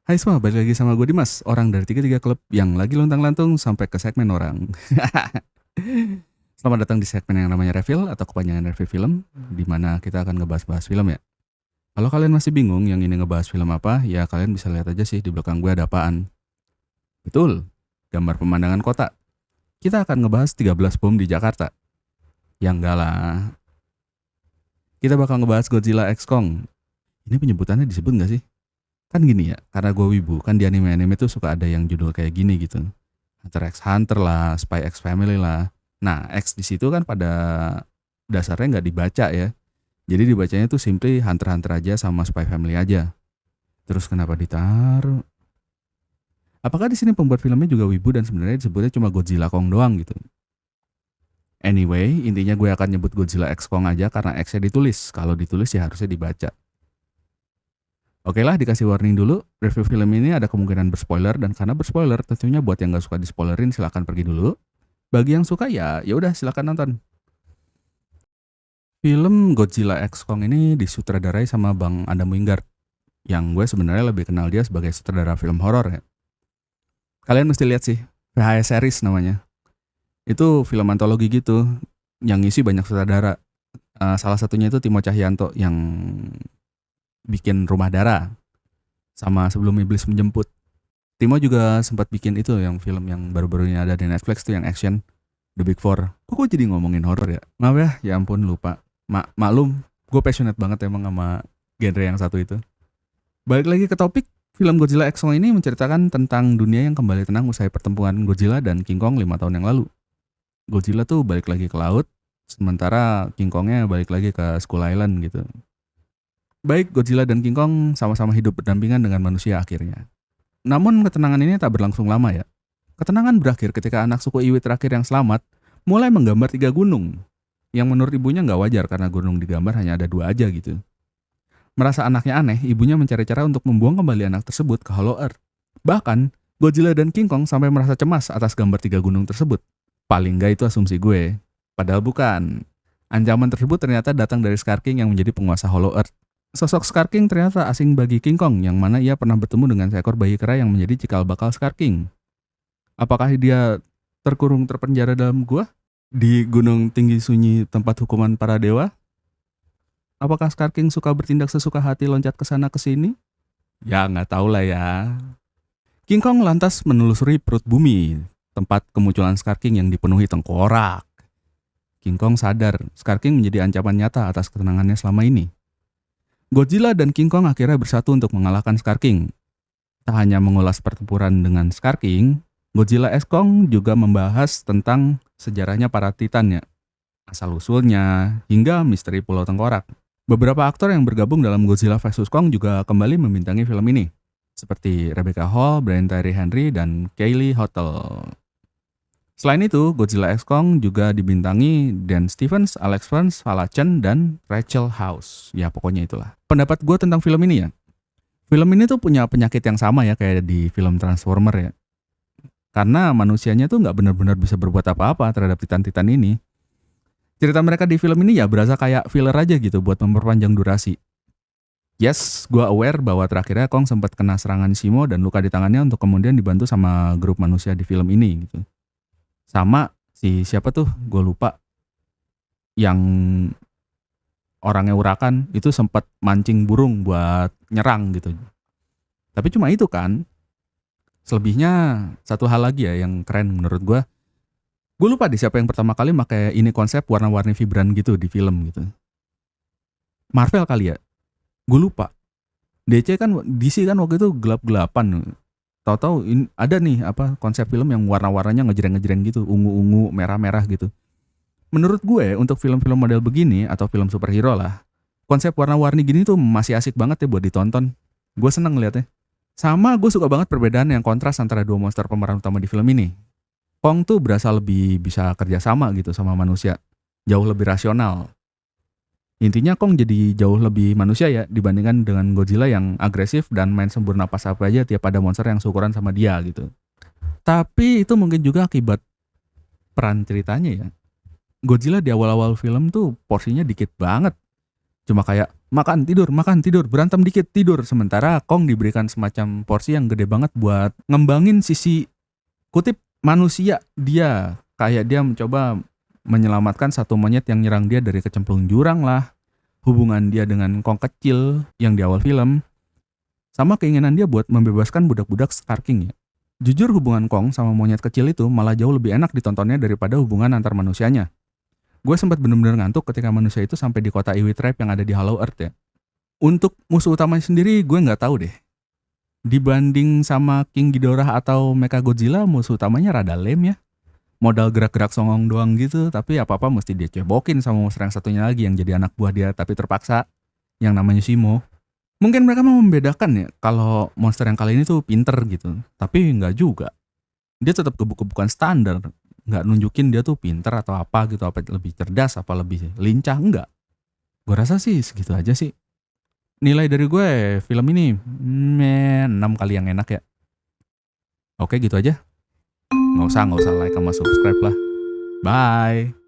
Hai semua, balik lagi sama gue Dimas, orang dari tiga klub yang lagi lontang-lantung sampai ke segmen orang. Selamat datang di segmen yang namanya Reveal atau kepanjangan review film, di mana kita akan ngebahas-bahas film ya. Kalau kalian masih bingung yang ini ngebahas film apa, ya kalian bisa lihat aja sih di belakang gue ada apaan. Betul, gambar pemandangan kota. Kita akan ngebahas 13 bom di Jakarta. Ya enggak lah. Kita bakal ngebahas Godzilla X Kong. Ini penyebutannya disebut nggak sih? Kan gini ya, karena gue wibu, kan di anime-anime tuh suka ada yang judul kayak gini gitu. Hunter x Hunter lah, Spy x Family lah. Nah, X di situ kan pada dasarnya nggak dibaca ya. Jadi dibacanya tuh simply Hunter x Hunter aja sama Spy Family aja. Terus kenapa ditaruh? Apakah di sini pembuat filmnya juga wibu dan sebenarnya disebutnya cuma Godzilla Kong doang gitu? Anyway, intinya gue akan nyebut Godzilla X Kong aja karena X-nya ditulis. Kalau ditulis ya harusnya dibaca. Oke lah, dikasih warning dulu. Review film ini ada kemungkinan berspoiler dan karena berspoiler, tentunya buat yang nggak suka dispoilerin silahkan pergi dulu. Bagi yang suka ya udah silakan nonton. Film Godzilla X Kong ini disutradarai sama Bang Adam Wingard, yang gue sebenarnya lebih kenal dia sebagai sutradara film horor ya. Kalian mesti lihat sih, VHS series namanya. Itu film antologi gitu, yang ngisi banyak sutradara. Salah satunya itu Timo Cahyanto yang bikin Rumah Dara sama Sebelum Iblis Menjemput. Timo juga sempat bikin itu yang film yang baru-baru ini ada di Netflix tuh yang action The Big Four. Kok gue jadi ngomongin horor ya? Maaf ya ampun lupa. Maklum, gue passionate banget emang sama genre yang satu itu. Balik lagi ke topik, film Godzilla X Kong ini menceritakan tentang dunia yang kembali tenang usai pertempuran Godzilla dan King Kong 5 tahun yang lalu. Godzilla tuh balik lagi ke laut, sementara King Kongnya balik lagi ke Skull Island gitu. Baik Godzilla dan King Kong sama-sama hidup berdampingan dengan manusia akhirnya. Namun ketenangan ini tak berlangsung lama ya. Ketenangan berakhir ketika anak suku Iwi terakhir yang selamat mulai menggambar 3 gunung. Yang menurut ibunya nggak wajar karena gunung digambar hanya ada 2 aja gitu. Merasa anaknya aneh, ibunya mencari cara untuk membuang kembali anak tersebut ke Hollow Earth. Bahkan, Godzilla dan King Kong sampai merasa cemas atas gambar 3 gunung tersebut. Paling nggak itu asumsi gue. Padahal bukan. Ancaman tersebut ternyata datang dari Scar King yang menjadi penguasa Hollow Earth. Sosok Scar King ternyata asing bagi King Kong, yang mana ia pernah bertemu dengan seekor bayi kera yang menjadi cikal bakal Scar King. Apakah dia terkurung terpenjara dalam gua? Di gunung tinggi sunyi tempat hukuman para dewa? Apakah Scar King suka bertindak sesuka hati loncat ke sana ke sini? Ya nggak tahu lah ya. King Kong lantas menelusuri perut bumi, tempat kemunculan Scar King yang dipenuhi tengkorak. King Kong sadar, Scar King menjadi ancaman nyata atas ketenangannya selama ini. Godzilla dan King Kong akhirnya bersatu untuk mengalahkan Scar King. Tak hanya mengulas pertempuran dengan Scar King, Godzilla X Kong juga membahas tentang sejarahnya para Titan ya, asal-usulnya, hingga misteri Pulau Tengkorak. Beberapa aktor yang bergabung dalam Godzilla vs Kong juga kembali membintangi film ini, seperti Rebecca Hall, Brian Tyree Henry, dan Kaylee Hottle. Selain itu, Godzilla X Kong juga dibintangi Dan Stevens, Alex Burns, Vala Chen, dan Rachel House. Ya pokoknya itulah. Pendapat gue tentang film ini ya. Film ini tuh punya penyakit yang sama ya kayak di film Transformer ya. Karena manusianya tuh nggak benar-benar bisa berbuat apa-apa terhadap Titan-Titan ini. Cerita mereka di film ini ya berasa kayak filler aja gitu buat memperpanjang durasi. Yes, gue aware bahwa terakhirnya Kong sempat kena serangan Shimo dan luka di tangannya untuk kemudian dibantu sama grup manusia di film ini gitu. Sama si siapa tuh gue lupa yang orangnya urakan itu sempat mancing burung buat nyerang gitu. Tapi cuma itu kan. Selebihnya satu hal lagi ya yang keren menurut gue. Gue lupa deh siapa yang pertama kali pakai ini konsep warna-warni vibran gitu di film gitu. Marvel kali ya. Gue lupa. DC kan waktu itu gelap-gelapan. Tahu-tahu ada nih apa konsep film yang warna-warnanya ngejreng-ngejreng gitu, ungu-ungu, merah-merah gitu. Menurut gue untuk film-film model begini atau film superhero lah, konsep warna-warni gini tuh masih asik banget ya buat ditonton. Gue seneng ngeliatnya. Sama gue suka banget perbedaan yang kontras antara dua monster pemeran utama di film ini. Kong tuh berasa lebih bisa kerja sama gitu sama manusia, jauh lebih rasional. Intinya Kong jadi jauh lebih manusia ya dibandingkan dengan Godzilla yang agresif dan main sembur napas apa aja tiap ada monster yang seukuran sama dia gitu. Tapi itu mungkin juga akibat peran ceritanya ya. Godzilla di awal-awal film tuh porsinya dikit banget. Cuma kayak makan, tidur, berantem dikit, tidur. Sementara Kong diberikan semacam porsi yang gede banget buat ngembangin sisi kutip manusia dia. Kayak dia mencoba menyelamatkan satu monyet yang nyerang dia dari kecemplung jurang lah. Hubungan dia dengan Kong kecil yang di awal film. Sama keinginan dia buat membebaskan budak-budak Star King ya. Jujur hubungan Kong sama monyet kecil itu malah jauh lebih enak ditontonnya daripada hubungan antar manusianya. Gue sempat bener-bener ngantuk ketika manusia itu sampai di kota Iwi Tribe yang ada di Hollow Earth ya. Untuk musuh utamanya sendiri gue nggak tahu deh. Dibanding sama King Ghidorah atau Mechagodzilla, musuh utamanya rada lame ya. Modal gerak-gerak songong doang gitu, tapi apa-apa mesti dia cebokin sama monster yang satunya lagi yang jadi anak buah dia tapi terpaksa, yang namanya Shimo. Mungkin mereka mau membedakan ya kalau monster yang kali ini tuh pinter gitu, tapi nggak juga. Dia tetap gebuk-gebukan standar, nggak nunjukin dia tuh pinter atau apa gitu, apa lebih cerdas, apa lebih lincah, enggak. Gue rasa sih segitu aja sih. Nilai dari gue film ini 6 kali yang enak ya. Oke gitu aja. Nggak usah like sama subscribe lah. Bye.